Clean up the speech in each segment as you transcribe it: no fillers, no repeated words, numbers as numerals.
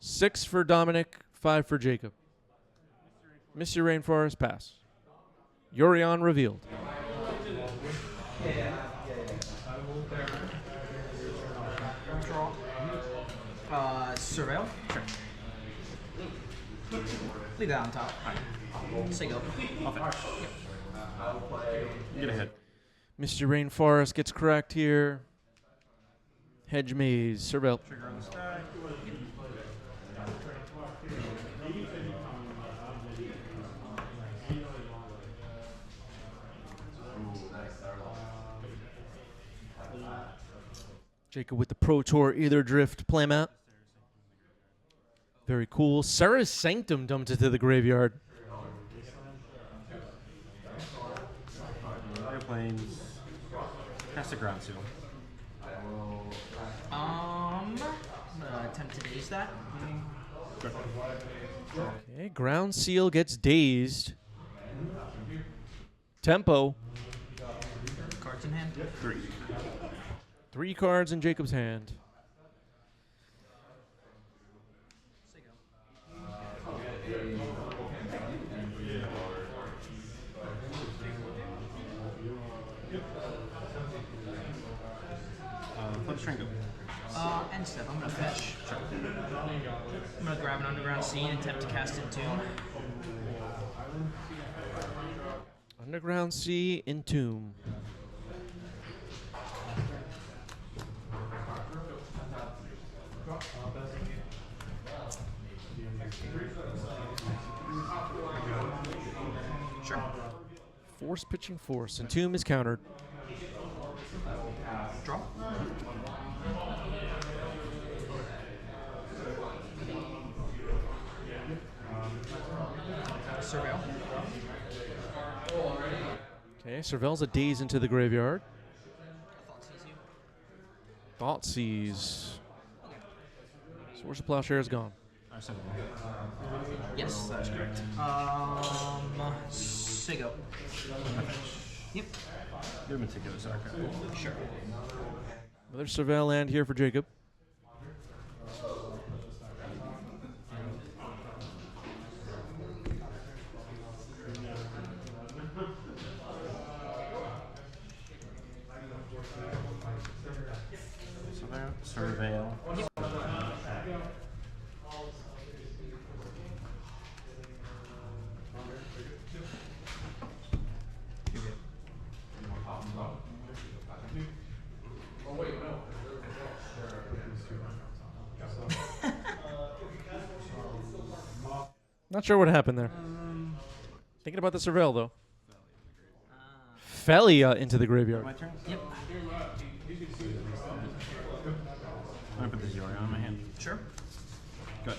6 for Dominic, 5 for Jacob. Mr. Rainforest, pass. Yorion revealed. Surveil? Sure. Leave that on top. Alright. Say go. I'll finish. Get ahead. Mr. Rainforest gets correct here. Hedge Maze, Surveil. Trigger on the sky. Jacob with the Pro Tour Either Drift playmat. Very cool. Sarah's Sanctum dumped it to the graveyard. Airplanes. Cast a ground seal. I'm gonna attempt to daze that. Okay, Ground Seal gets dazed. Tempo. Cards in hand. 3. 3 cards in Jacob's hand. Say go. Flip string go. End step. I'm gonna fetch. Sure. I'm gonna grab an underground scene and attempt to cast Entomb. Underground Sea, Entomb. Sure. Force pitching force. Entomb is countered. Draw. Surveil. Okay, Surveil's a daze into the graveyard. Thought sees you. Thought Seize. Source of Plowshare is gone. Yes, that's correct. Say go. Yep. Give him a meticulous archive. Sure. Another Surveil land here for Jacob. Surveil. Not sure what happened there. Thinking about the Surveil, though. Felia into the graveyard. My turn? Yep. I'm going to put the Yorion in my hand. Sure. Good.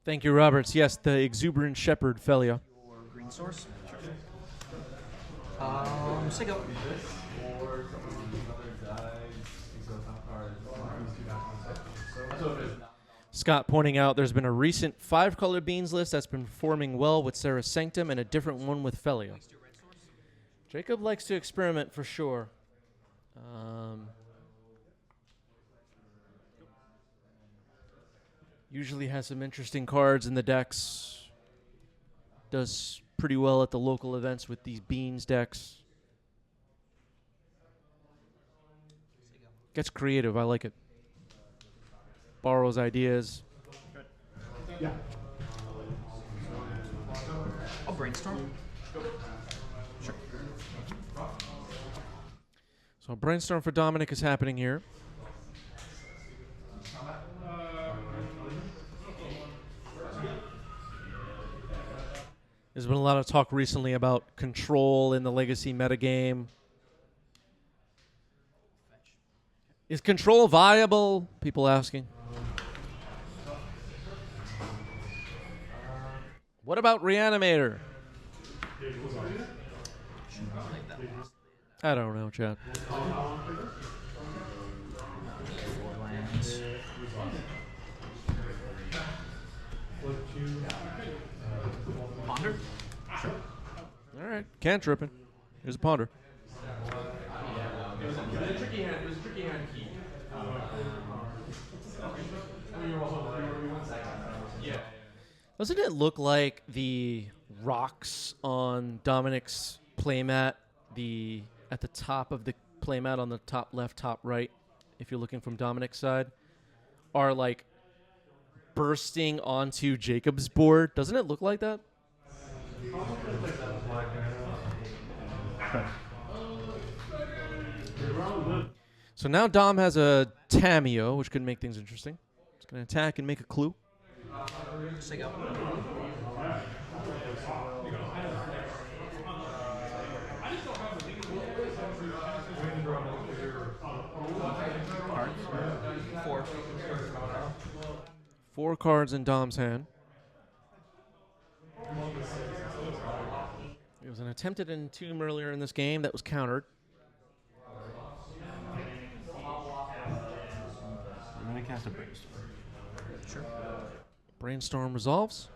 Thank you, Roberts. Yes, the exuberant shepherd, Felia. Or green source. Sure. Say go. Scott pointing out there's been a recent 5-color beans list that's been performing well with Sarah's Sanctum and a different one with Felia. Jacob likes to experiment for sure. Usually has some interesting cards in the decks. Does pretty well at the local events with these beans decks. Gets creative. I like it. Borrows ideas. Yeah. I'll brainstorm. Sure. So a brainstorm for Dominic is happening here. There's been a lot of talk recently about control in the Legacy metagame. Is control viable? People asking. What about Reanimator? I don't know, Chad. 4 lands. Ponder? Sure. All right, cantripping. Here's a ponder. It was a tricky hand. It was a tricky hand key. Doesn't it look like the rocks on Dominic's playmat, at the top of the playmat on the top left, top right, if you're looking from Dominic's side, are like bursting onto Jacob's board? Doesn't it look like that? So now Dom has a Tameo, which could make things interesting. It's going to attack and make a clue. Say go. Cards. 4. 4 cards in Dom's hand. It was an attempted entomb earlier in this game that was countered. I'm gonna cast a Brainstorm. Sure. Brainstorm resolves.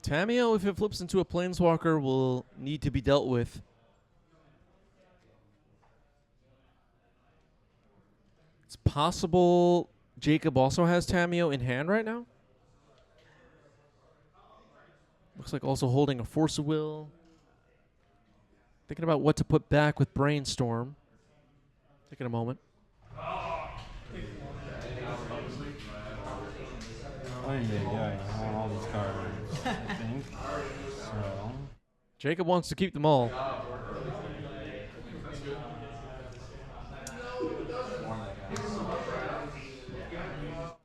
Tameo, if it flips into a Planeswalker, will need to be dealt with. It's possible Jacob also has Tameo in hand right now. Looks like also holding a Force of Will. Thinking about what to put back with Brainstorm. Taking a moment. Oh yeah, I want all these cards. I think so. Jacob wants to keep them all.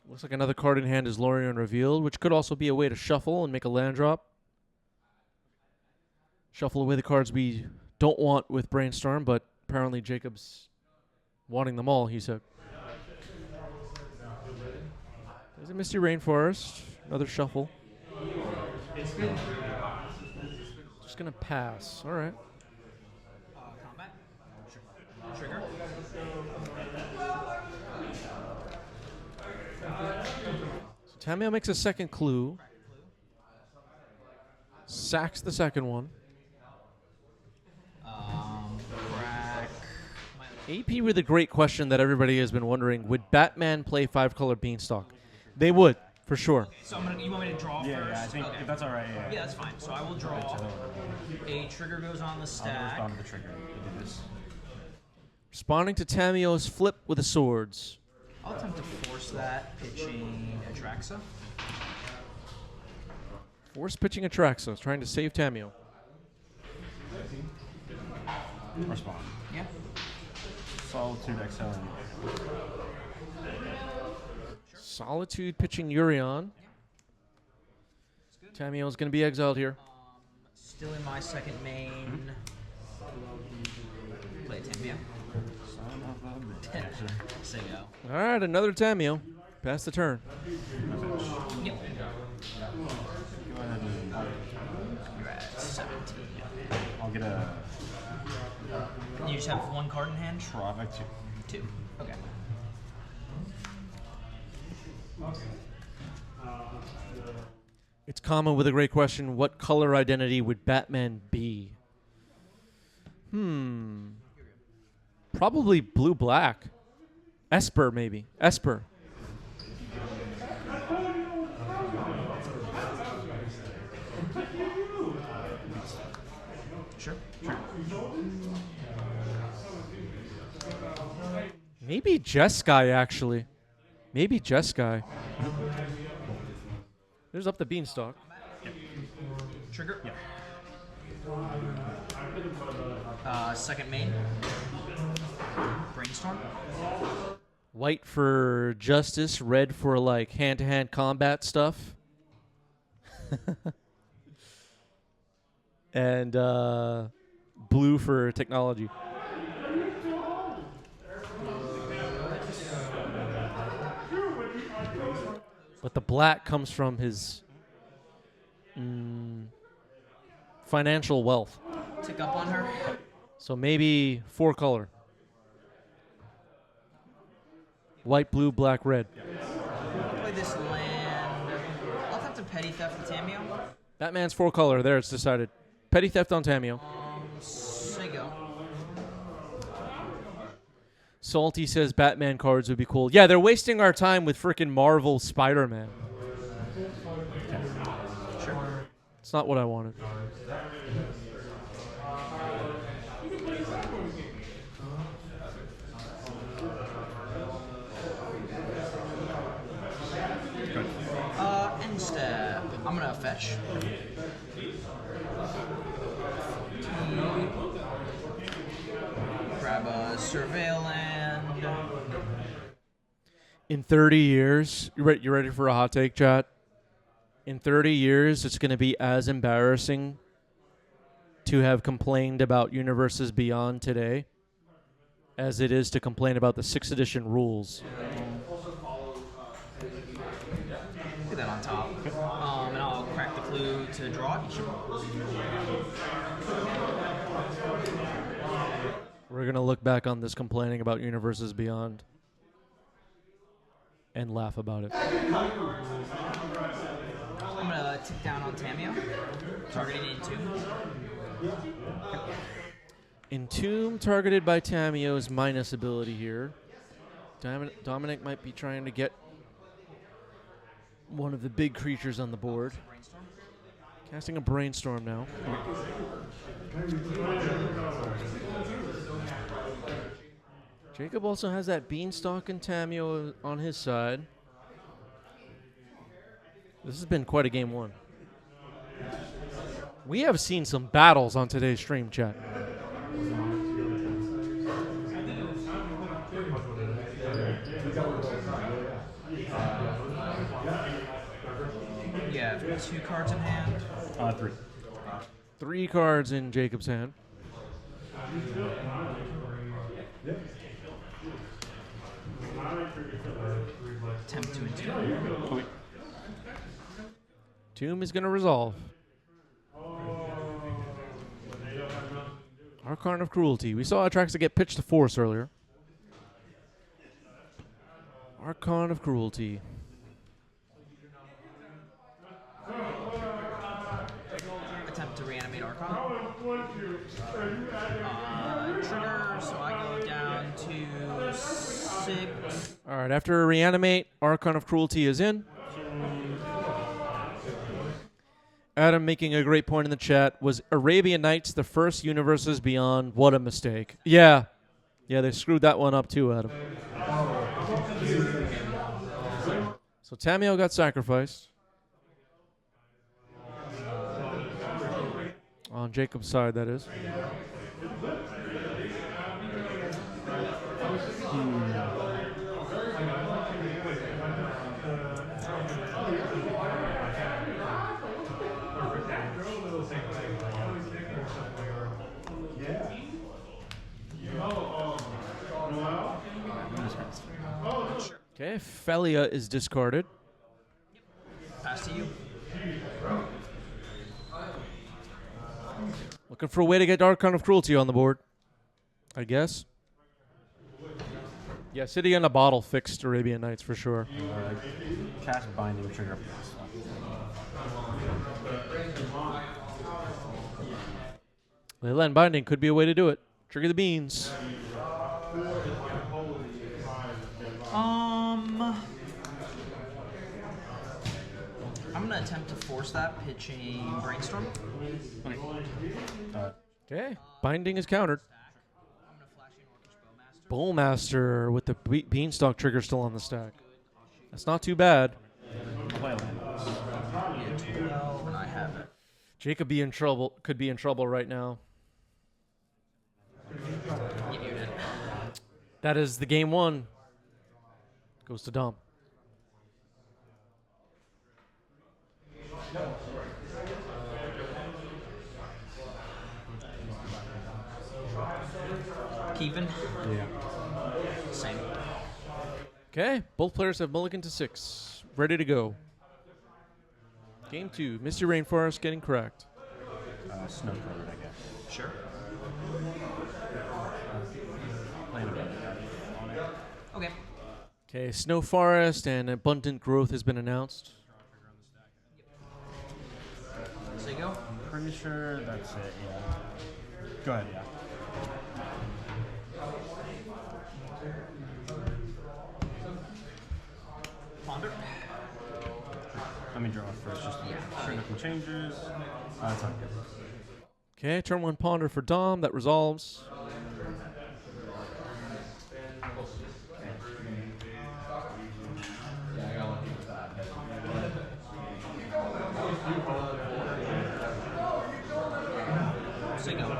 Looks like another card in hand is Lorien Revealed, which could also be a way to shuffle and make a land drop. Shuffle away the cards we don't want with Brainstorm, but apparently Jacob's wanting them all, he said. There's a Misty Rainforest. Another shuffle. Just going to pass. All right. Combat. Trigger. So Tameo makes a second clue. Sacks the second one. Crack. AP with a great question that everybody has been wondering. Would Batman play 5-color Beanstalk? They would, for sure. So you want me to draw Yeah, first? yeah, I think Okay. if that's all right. Yeah, Yeah, that's fine. So I will draw. A trigger goes on the I'll stack. respond to the trigger. We'll do this. Responding to Tameo's flip with the swords. I'll attempt to force that, pitching Atraxa. Force pitching Atraxa, trying to save Tameo. Respond. Yeah. Solitude Exile. Solitude pitching Urion. Tameo's going to be exiled here. Still in my second main. Play Tameo. Son of a bitch. Say go. All right, another Tameo. Pass the turn. Yep. Go ahead and You're at 17. I'll get a You just have one card in hand? Travik 2. 2. Okay. It's common with a great question. What color identity would Batman be? Probably blue-black. Esper, maybe. Esper. Sure. Maybe Jeskai, actually. Maybe Jeskai. There's up the Beanstalk. Trigger? Yeah. Second main. Brainstorm. White for justice, red for like hand-to-hand combat stuff. And blue for technology. But the black comes from his financial wealth. Tick up on her. So maybe 4-color. White, blue, black, red. I'll play this land. I'll have to petty theft the Tameo. Batman's 4 color. There, it's decided. Petty theft on Tameo. There you go. Salty says Batman cards would be cool. Yeah, they're wasting our time with freaking Marvel Spider-Man. Sure. It's not what I wanted. End step. I'm gonna fetch. Grab a surveil land. In 30 years, you ready for a hot take, chat? In 30 years, it's going to be as embarrassing to have complained about Universes Beyond today as it is to complain about the 6th edition rules. Put that on top. And I'll crack the clue to draw each. We're going to look back on this complaining about Universes Beyond and laugh about it. I'm gonna tick down on Tameo, targeting Entomb. Entomb targeted by Tameo's minus ability here. Dominic might be trying to get one of the big creatures on the board. Casting a Brainstorm now. Jacob also has that Beanstalk and Tameo on his side. This has been quite a game one. We have seen some battles on today's stream, chat. You have 2 cards in hand. 3. 3 cards in Jacob's hand. Attempt to Entomb. Tomb is going to resolve. Archon of Cruelty. We saw Atraxa get pitched to force earlier. Archon of Cruelty. Attempt to reanimate Archon. Trigger, so I go down to 6. All right, after reanimate, Archon of Cruelty is in. Adam making a great point in the chat. Was Arabian Nights the first Universes Beyond? What a mistake. Yeah. Yeah, they screwed that one up too, Adam. So Tameo got sacrificed. On Jacob's side, that is. Okay, Felia is discarded. Pass to you. Looking for a way to get Archon of Cruelty on the board, I guess. Yeah, City in a Bottle fixed Arabian Nights for sure. Cast Binding trigger. Leyland Binding could be a way to do it. Trigger the beans. I'm gonna attempt to force that, pitching Brainstorm. Okay, Binding is countered. I'm gonna flash in Orcish Bowmaster. Bowmaster with the Beanstalk trigger still on the stack. That's not too bad. Yeah, 12, and I have it. Jacob could be in trouble right now. You muted it. That is the game one. Goes to Dom. Keeping. Yeah. Same. Okay, both players have mulligan to 6. Ready to go. Game 2, Misty Rainforest getting cracked. Snow covered, I guess. Sure. Land Okay. Okay, Snow Forest and Abundant Growth has been announced. So you go. Pretty sure that's it, yeah. Go ahead, yeah. Ponder. Let me draw it first, just to sure nothing changes. That's not good. Okay, turn 1 Ponder for Dom. That resolves. So you go.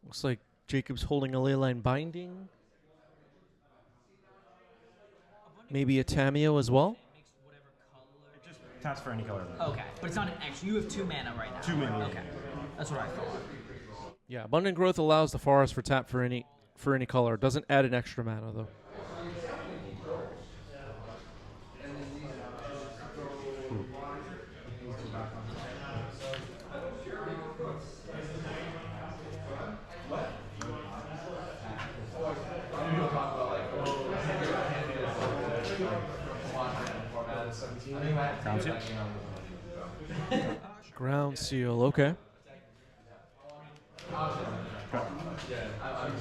Looks like Jacob's holding a Leyline Binding. Maybe a Tameo as well. It just taps for any color. Okay, but it's not an extra. You have 2 mana right now. 2 mana. Okay, that's what I thought. Yeah, Abundant Growth allows the forest for tap for any color. Doesn't add an extra mana though. Ground seal. Ground Seal, okay. I'm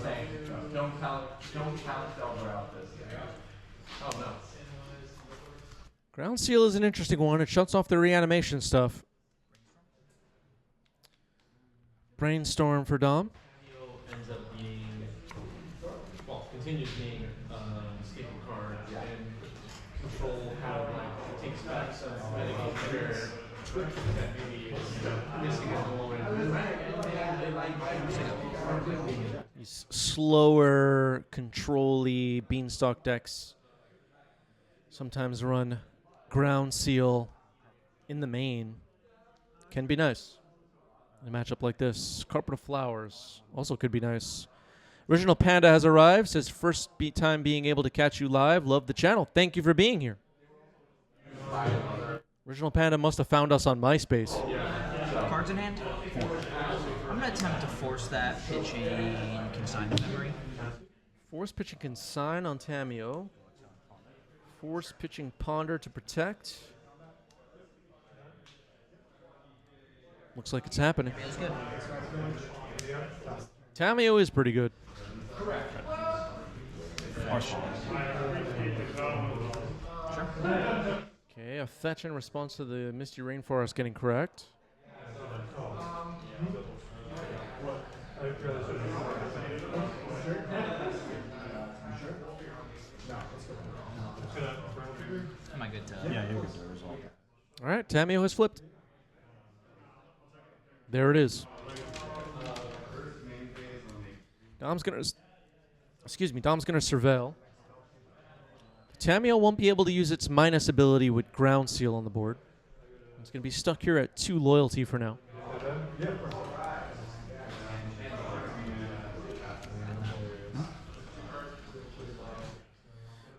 saying, don't count Delver out this. Oh no. Ground Seal is an interesting one. It shuts off the reanimation stuff. Brainstorm for Dom. Ends up being, well, continues being staple card and control how like takes back some mitigate trigger that maybe is missing at the moment. These slower, control-y Beanstalk decks sometimes run Ground Seal in the main. Can be nice. In a matchup like this, Carpet of Flowers also could be nice. Original Panda has arrived. Says first beat time being able to catch you live. Love the channel. Thank you for being here. Original Panda must have found us on MySpace. Cards in hand. I'm gonna attempt to force that pitching consignment memory. Force pitching Consign on Tameo. Force pitching Ponder to protect. Looks like it's happening. Feels good. Tameo is pretty good. Okay, a fetch in response to the Misty Rainforest getting correct. Am I good to? Yeah, you're good to resolve. All right, Tameo has flipped. There it is. Dom's gonna surveil. Tameo won't be able to use its minus ability with Ground Seal on the board. It's gonna be stuck here at 2 loyalty for now.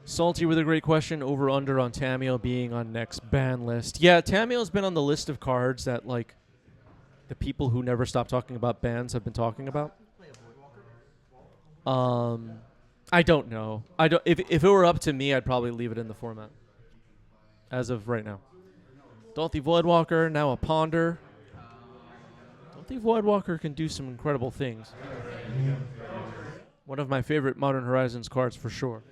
Salty with a great question. Over under on Tameo being on next ban list. Yeah, Tameo's been on the list of cards that like the people who never stop talking about bans have been talking about. I don't know. I don't. If it were up to me, I'd probably leave it in the format. As of right now, Dolthy Voidwalker now a Ponder. Dolthy Voidwalker can do some incredible things. One of my favorite Modern Horizons cards for sure.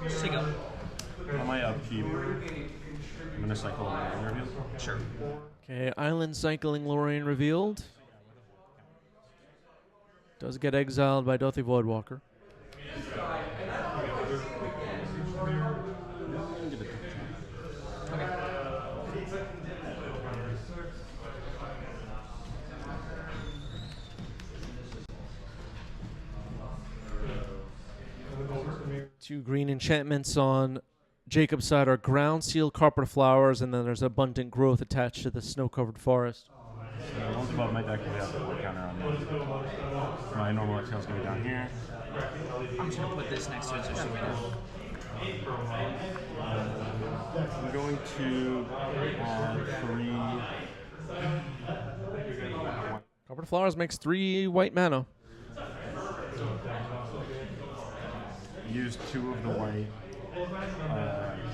Sigo. On my upkeep, I'm going to cycle the interview. Sure. Okay, Island Cycling Lorraine revealed. Does get exiled by Dolthy Voidwalker. Two green enchantments on Jacob's side are Ground Seal, Carpet of Flowers, and then there's Abundant Growth attached to the snow-covered forest. So once above my deck, we have the board counter on there. My normal exhale is going to be down here. I'm just gonna put this next to it so she can. I'm going to add 3. Copper Flowers makes 3 white mana. Use 2 of the white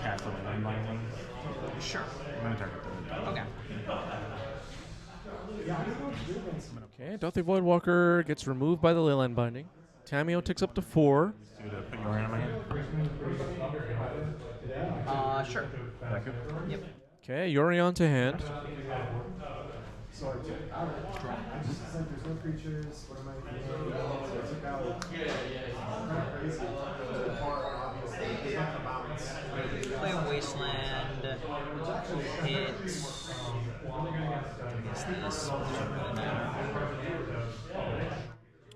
cast on the land binding. Sure. I'm going to target the Okay. Okay, Dothie Voidwalker gets removed by the Leyline Binding. Tameo ticks up to 4. to put your hand in my hand. Sure. Back up. Yep. Okay, Yorion to hand. So I took out. I just said there's no creatures. What am I doing? So I took out. Not crazy. The part, obviously. There's not the mountains. Play a Wasteland. Hit. This.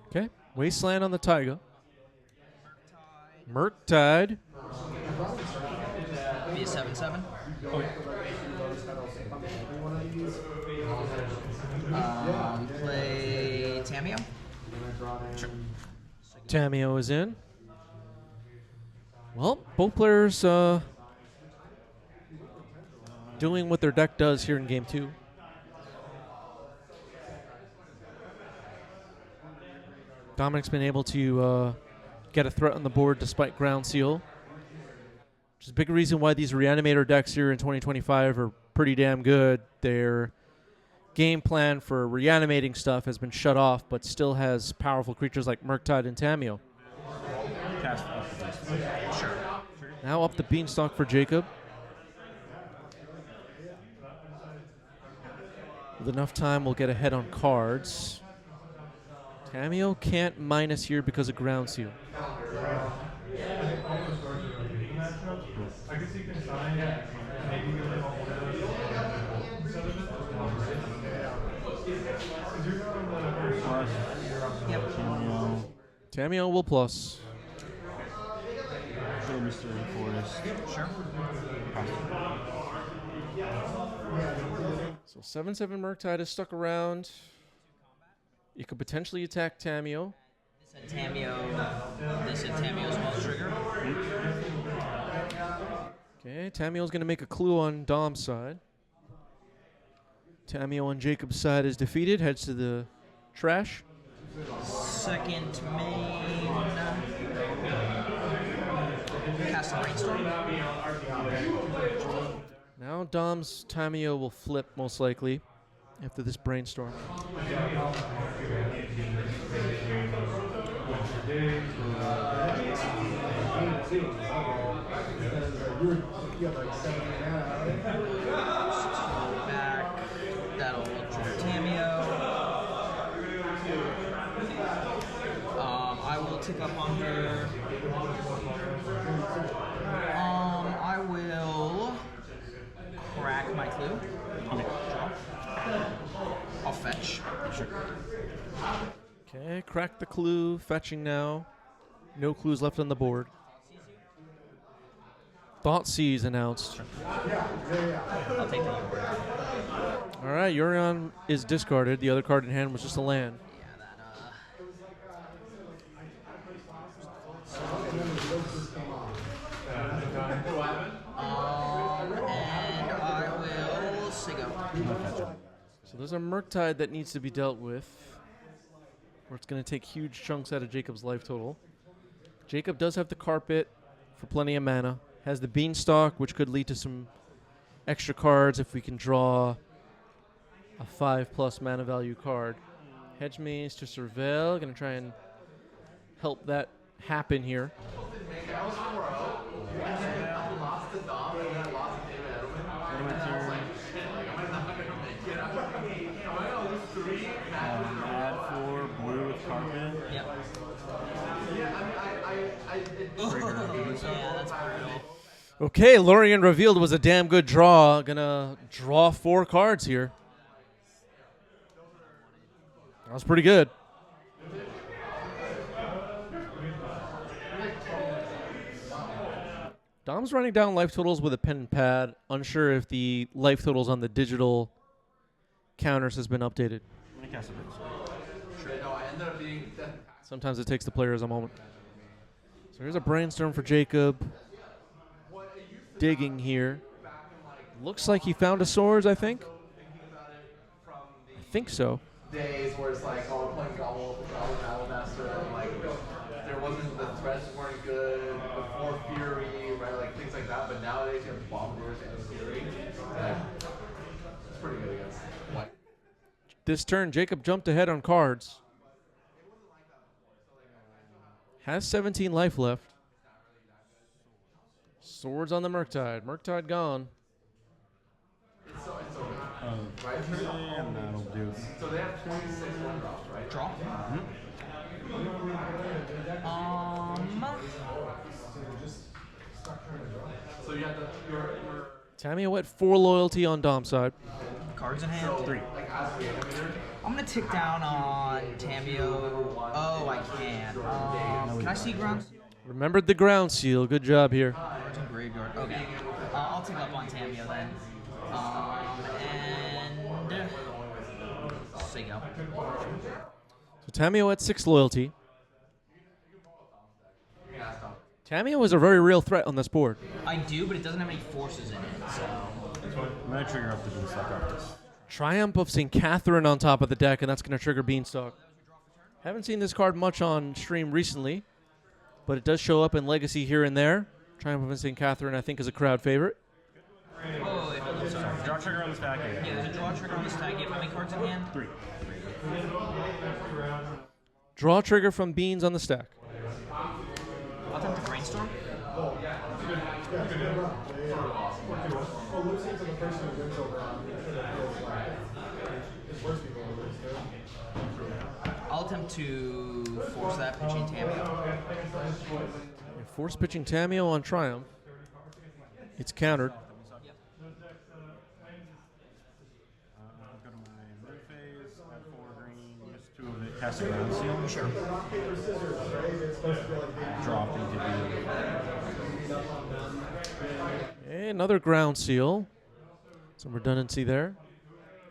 Okay, Wasteland on the Taiga. Murktide. Be a 7/7. Play Tameo. Sure. Tameo is in. Well, both players doing what their deck does here in game 2. Dominic's been able to get a threat on the board despite Ground Seal, which is a big reason why these Reanimator decks here in 2025 are pretty damn good. Their game plan for reanimating stuff has been shut off, but still has powerful creatures like Murktide and Tameo. Cast up the base. Sure. Now up the Beanstalk for Jacob. With enough time, we'll get ahead on cards. Tameo can't minus here because of Ground Seal. I guess you can sign it. Maybe give them Plus, Yep. Cameo, Tameo will plus. Show Mystery Forest. Sure. So 7/7 Murktide is stuck around. You could potentially attack Tameo. This and Tameo. This and Tameo's well trigger. Okay, Tameo's going to make a clue on Dom's side. Tameo on Jacob's side is defeated, heads to the trash. Second main. Cast a Brainstorm. Now Dom's Tameo will flip most likely after this brainstorm. Back. That'll trigger Tameo. I will tick up on her. I will crack my clue. I'll fetch. Sure. Okay, crack the clue, fetching now. No clues left on the board. Thoughtseize announced. I'll take the Yorion. All right, Yorion is discarded. The other card in hand was just a land. Yeah, that and I will Sigo. So there's a Murktide that needs to be dealt with, or it's going to take huge chunks out of Jacob's life total. Jacob does have the Carpet for plenty of mana. Has the Beanstalk, which could lead to some extra cards if we can draw a 5+ mana value card. Hedge Maze to Surveil. Going to try and help that happen here. Add 4 blue with carpet. Yep. Yeah, that's brutal. Okay, Lorien Revealed was a damn good draw. Gonna draw 4 cards here. That was pretty good. Dom's running down life totals with a pen and pad. Unsure if the life totals on the digital counters has been updated. I'm gonna cast a Beanstalk. Sometimes it takes the players a moment. So here's a brainstorm for Jacob. Digging here. Looks like he found a swords, I think. I think so. Days where it's like, oh, we're playing Gobble Master, and like there wasn't, the threats weren't good before Fury, right? Like things like that. But nowadays you have Bombardiers and Fury. And it's pretty good against White. This turn, Jacob jumped ahead on cards. Has 17 life left. Swords on the Murktide. Murktide gone. Okay, and that'll do. So they have 26 one drops, right? Draw. So you have to, your Tamio at 4 loyalty on Dom's side. Cards in hand. 3. I'm gonna tick down on Tamio. Oh, I can. Can I see ground? Remembered the ground seal. Good job here. Cards in graveyard. Okay. I'll tick up on Tamio then. And say go. So Tamio at 6 loyalty. Tamio is a very real threat on this board. I do, but it doesn't have any forces in it, so. I'm gonna trigger up the Beanstalk Arctis. Triumph of St. Catherine on top of the deck, and that's going to trigger Beanstalk. Haven't seen this card much on stream recently, but it does show up in Legacy here and there. Triumph of St. Catherine, I think, is a crowd favorite. Oh, wait, hold on, sorry. Draw trigger on the stack. Yeah, there's a draw trigger on the stack. You have how many cards in hand? 3. Draw trigger from Beans on the stack. I'll attempt to brainstorm. Well, losing to the person who wins over on me feels like it's worse people who lose too. I'll attempt to force that pitching Tamio. Force pitching Tamio on Triumph. It's countered. Go to my mid phase, add 4 green, just 2 of it, cast a ground seal. Sure. Rock, paper, scissors, right? It's supposed to be like Drop into the. Okay, another ground seal. Some redundancy there.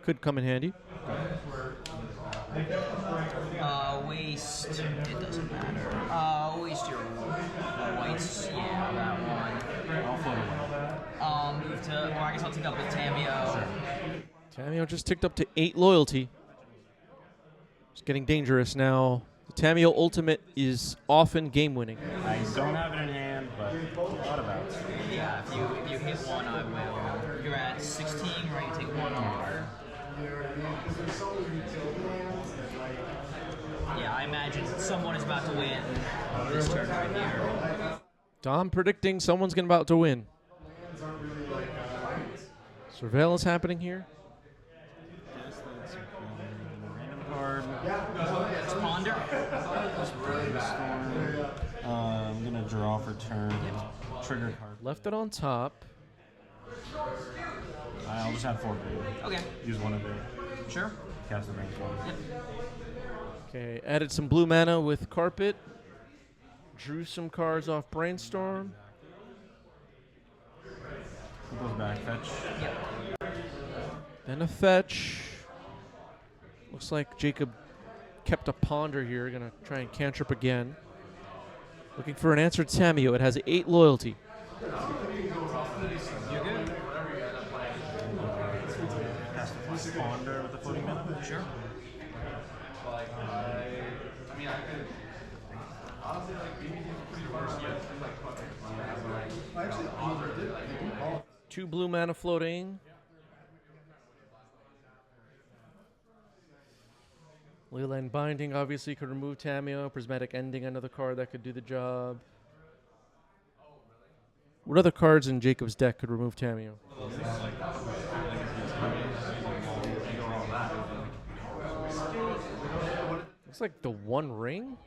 Could come in handy. Waste. It doesn't matter. Waste your whites. Yeah, that one. I'll float away. Move to. Well, I guess I'll take up with Tamio. Tamio just ticked up to 8 loyalty. It's getting dangerous now. The Tamio Ultimate is often game winning. I don't have it in hand, but what about it? Yeah, if you hit one, I will. You're at 16, right? You take one off. Yeah, I imagine someone is about to win this turn right here. Dom predicting someone's about to win. Surveillance happening here. Yes, that's a random card. Let's ponder. I'm gonna draw for turn. Trigger card. Left it on top. I'll just have 4 green. Okay. Use 1 of it. Sure. Cast the brainstorm. Yep. Okay, added some blue mana with Carpet. Drew some cards off Brainstorm. Goes back, fetch. Yep. Then a fetch. Looks like Jacob kept a ponder here. Gonna try and cantrip again. Looking for an answer to Tamio. It has 8 loyalty. You're good. Cast a plus ponder with the floating mana. Sure. Two blue mana floating. Leyline Binding obviously could remove Tamio. Prismatic Ending, another card that could do the job. What other cards in Jacob's deck could remove Tamio? Looks like the One Ring.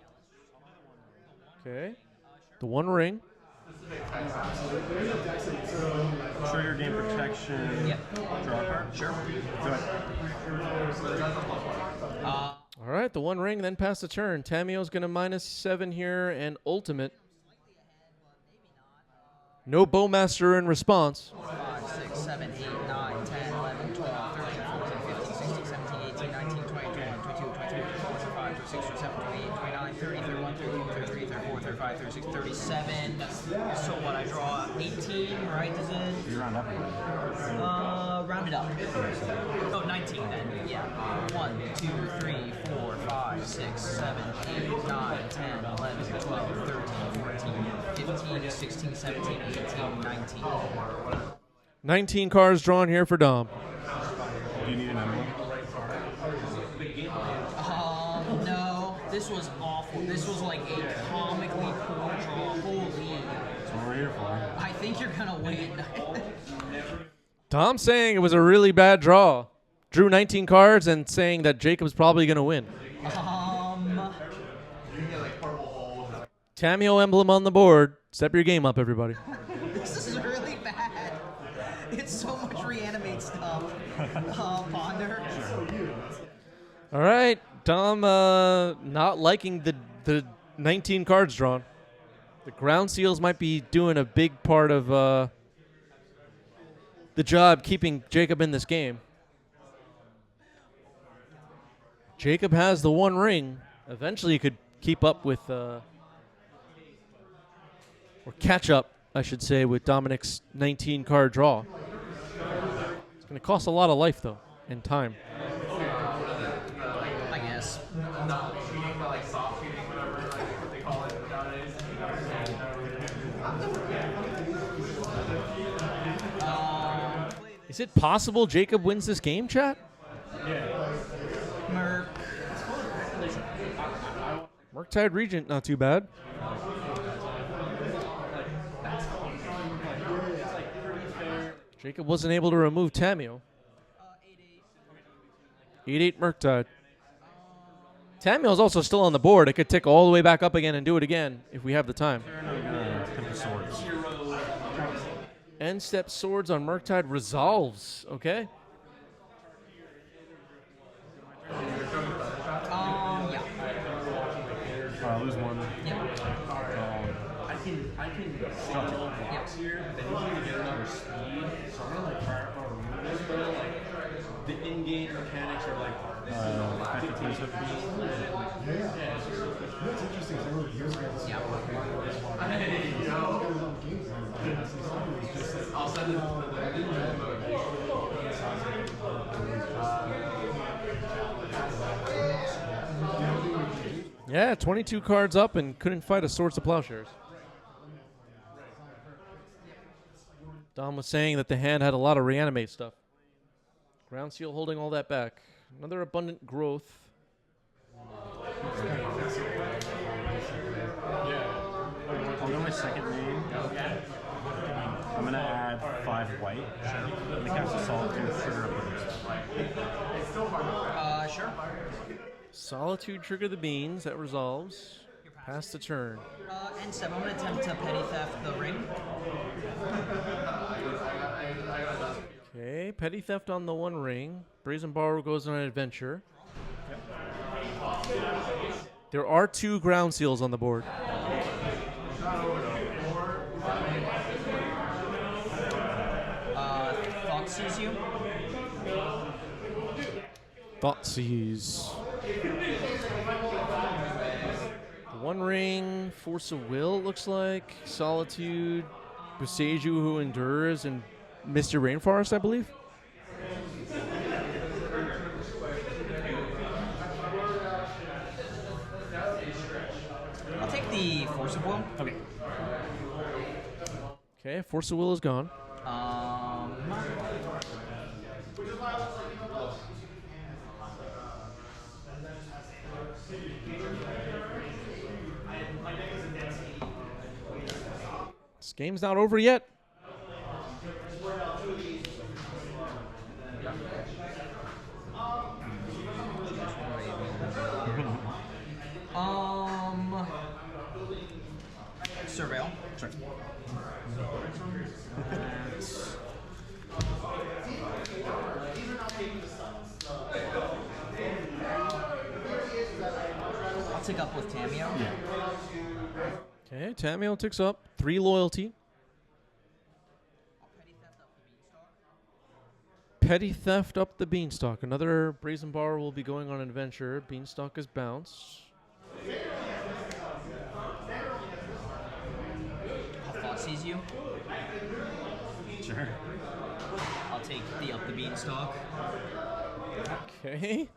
Okay. The One Ring. Trigger game protection. Yep. Draw a card. Sure. Go ahead. All right, the One Ring, then pass the turn. Tamio's going to -7 here and Ultimate. No Bowmaster in response. 5, 6, 7, 8, 9, 10, 11, 12, 13, 14, 15, 16, 17, 26, 27, 28, 29, 30, 31, 32, 33, 34, 35, 36, 37. So what, I draw 18, right? Does it? You round up. Round it up. Oh, 19 then. Yeah. 1, 2, 3, 4, 5, 6, 7, 8, 9, 10, 11, 12, 13, 14, 15, 16, 17, 18, 19. 19 cards drawn here for Dom. Do you need an emblem? No. This was awful. This was like a comically poor draw. Holy. That's what we're here for. I think you're gonna win. Dom saying it was a really bad draw. Drew 19 cards and saying that Jacob's probably going to win. Cameo emblem on the board. Step your game up, everybody. This is really bad. It's so much reanimate stuff. Ponder. All right. Dom not liking the 19 cards drawn. The ground seals might be doing a big part of the job keeping Jacob in this game. Jacob has the one ring. Eventually he could keep up with, or catch up, I should say, with Dominic's 19 card draw. It's going to cost a lot of life, though, and time. I guess. Not cheating, but like soft cheating, whatever, like what they call it nowadays. Is it possible Jacob wins this game, chat? Merc. Murktide Regent, not too bad. Jacob wasn't able to remove Tamio. 8-8 Murktide. Tamio's also still on the board. It could tick all the way back up again and do it again if we have the time. Swords. End step swords on Murktide resolves. Okay. Yeah. Lose one. I can box here, but then usually to get another speed. So I'm gonna like fire up remove this, but like the in-game mechanics are like 52 It's interesting. They were years ago. I'll send it to Yeah, 22 cards up and couldn't fight a Swords to Plowshares. Dom was saying that the hand had a lot of reanimate stuff. Ground Seal holding all that back. Another abundant growth. I'll go my second name. I'm going to add 5 white. And the cast a Solitude trigger a Sure. Solitude trigger the beans. That resolves. Pass the turn. End step. I'm gonna attempt to petty theft the ring. Okay, petty theft on the one ring. Brazen Borrow goes on an adventure. There are 2 ground seals on the board. Thought sees you. Thoughtseize. One ring, Force of Will, it looks like. Solitude, Beseju who endures, and Mr. Rainforest, I believe. I'll take the Force of Will. Okay. Okay, Force of Will is gone. This game's not over yet. Surveil. Sure. I'll take up with Tamio. Yeah. Okay, Tamio ticks up. 3 loyalty. Petty theft up the Beanstalk. Another Brazen Bar will be going on an adventure. Beanstalk is bounced. Thought sees you. Sure. I'll take the up the beanstalk. Okay.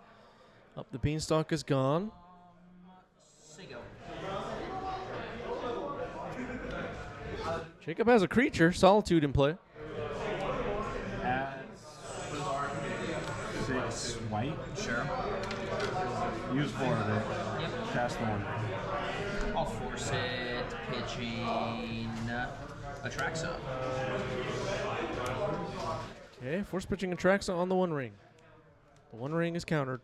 Up the Beanstalk is gone. Sigo. Jacob has a creature, Solitude, in play. Add 6 white. Sure. Use 4 of it. Yep. Cast the 1. I'll force it. Pitching Atraxa. Okay, force pitching Atraxa on the One Ring. The One Ring is countered.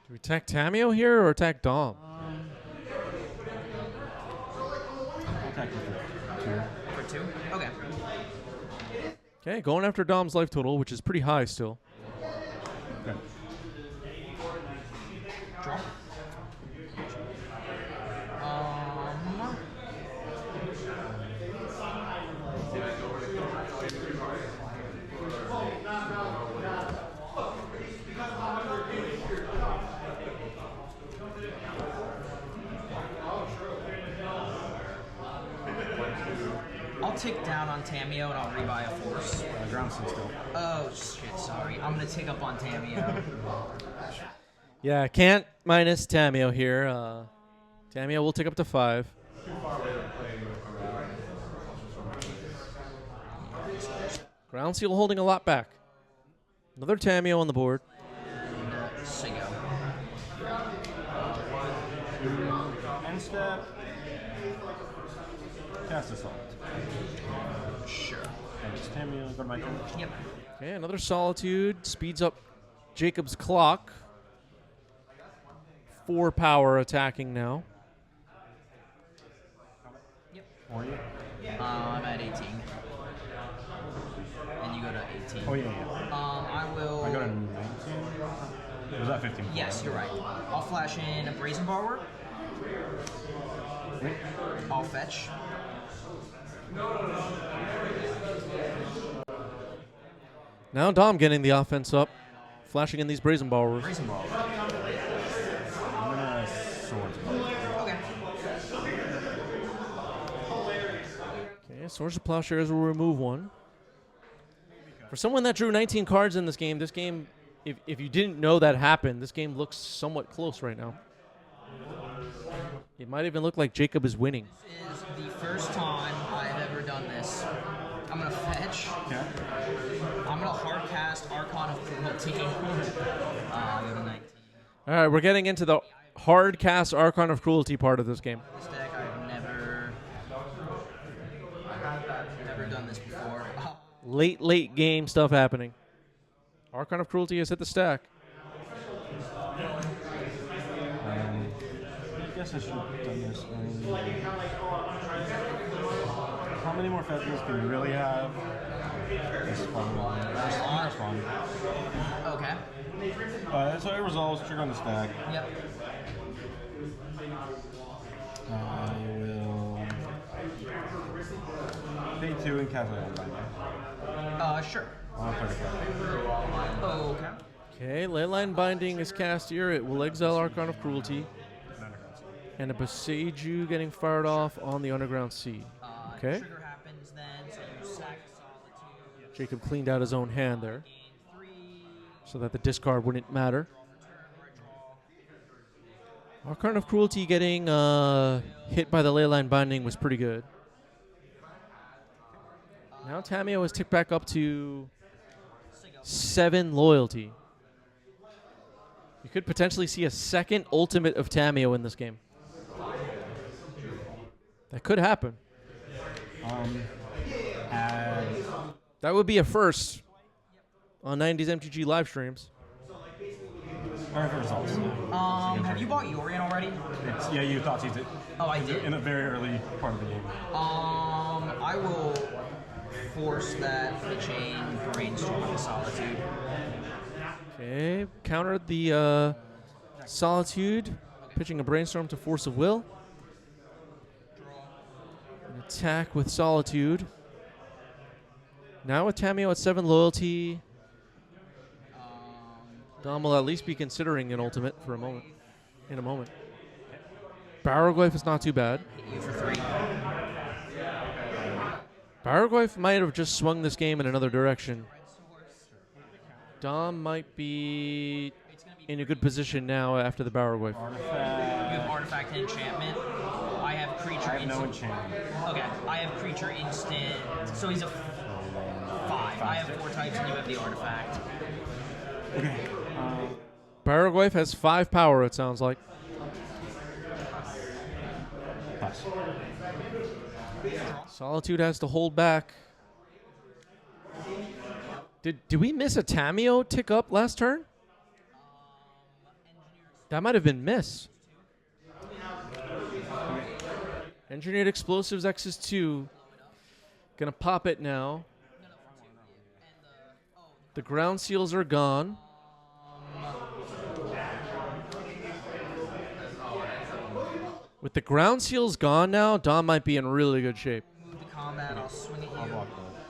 Do we attack Tamio here or attack Dom? Attack with 2. For 2? Okay. Okay, going after Dom's life total, which is pretty high still. Okay. Draw. I'll tick down on Tamio and I'll rebuy a force. Ground still. Oh shit, sorry. I'm gonna tick up on Tamio. Yeah, can't minus Tamio here. Tamio will take up to 5. Ground Seal holding a lot back. Another Tamio on the board. Sigo. End step. Cast Assault. Sure. Thanks, Tammy. Go to my turn. Yep. Okay, another Solitude. Speeds up Jacob's clock. 4 power attacking now. Yep. Or you? I'm at 18. And you go to 18. Oh, yeah. I will. I go to 19. Was that 15? Yes, you're right. I'll flash in a Brazen Borrower. Wait. I'll fetch. Now Dom getting the offense up. Flashing in these Brazen Borrowers. Brazen Borrower. I'm gonna Swords. Okay. Okay, Swords of Plowshares will remove 1. For someone that drew 19 cards in this game, if you didn't know that happened, this game looks somewhat close right now. It might even look like Jacob is winning. This is the first time I've ever done this. I'm gonna fetch. Okay. I'm gonna hard cast Archon of Cruelty. Go to 19. All right, we're getting into the hard cast Archon of Cruelty part of this game. This deck I've never done this before. Late game stuff happening. Archon of Cruelty has hit the stack. I guess I should have done this. How many more festivals can you really have? This is probably one. Okay. So it resolves, trigger on the stack. Yep. I will pay 2 and cast it on Sure. my Okay. Okay, Leyline Binding is cast here. It will exile Archon of Cruelty. And a Boseiju getting fired off on the Underground Sea. Okay. Trigger happens then, so you sack Solitude. Jacob cleaned out his own hand there, Gain 3. so that the discard wouldn't matter. Archon of Cruelty getting hit by the Leyline Binding was pretty good. Now Tamio has ticked back up to 7 loyalty. You could potentially see a second ultimate of Tamio in this game. That could happen. That would be a first on 90s MTG live streams. Have you bought Yorion already? Yeah, you thought you did. Oh, I did. In a very early part of the game. I will force that the chain brainstorm of Solitude. Okay, countered the Solitude, pitching a Brainstorm to Force of Will. And attack with Solitude. Now with Tamio at 7 loyalty, Dom will at least be considering an ultimate for a moment. In a moment. Barrowglyph is not too bad. Hit you for 3. Barrowglyph might have just swung this game in another direction. Dom might be in a good position now after the Barrowglyph. You have artifact and enchantment. I have creature I have no instant. enchantment. Okay, I have creature instant. So he's a 5. I have 4 types and you have the artifact. Okay. Barrowglyph has 5 power, it sounds like. Pass. Solitude has to hold back. Did we miss a Tamio tick up last turn? That might have been miss. Engineered Explosives X is 2. Gonna pop it now. The ground seals are gone. With the ground seals gone now, Dom might be in really good shape. Move to combat, I'll swing at you.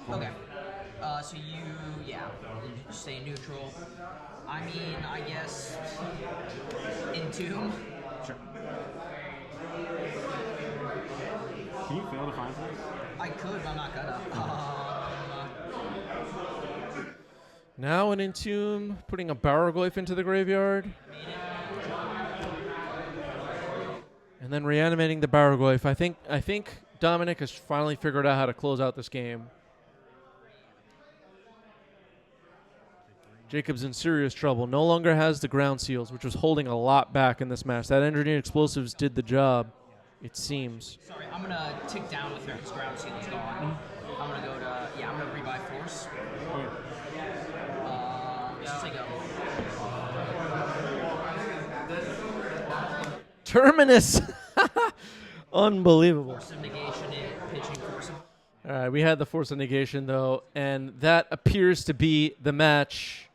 Block that. Okay. So you, stay neutral. I mean, I guess Entomb. Sure. Can you fail to find place? I could, but I'm not gonna. Now an Entomb, putting a Barrowglyph into the graveyard. And then reanimating the Barrowglyph. I think Dominic has finally figured out how to close out this game. Jacob's in serious trouble. No longer has the ground seals, which was holding a lot back in this match. That engineered explosives did the job, it seems. Sorry, I'm gonna tick down with her because ground seal is gone. I'm gonna go to I'm gonna rebuy force. Just take a Terminus! Unbelievable. force of negation it, pitching force of All right, we had the Force of Negation, though, and that appears to be the match.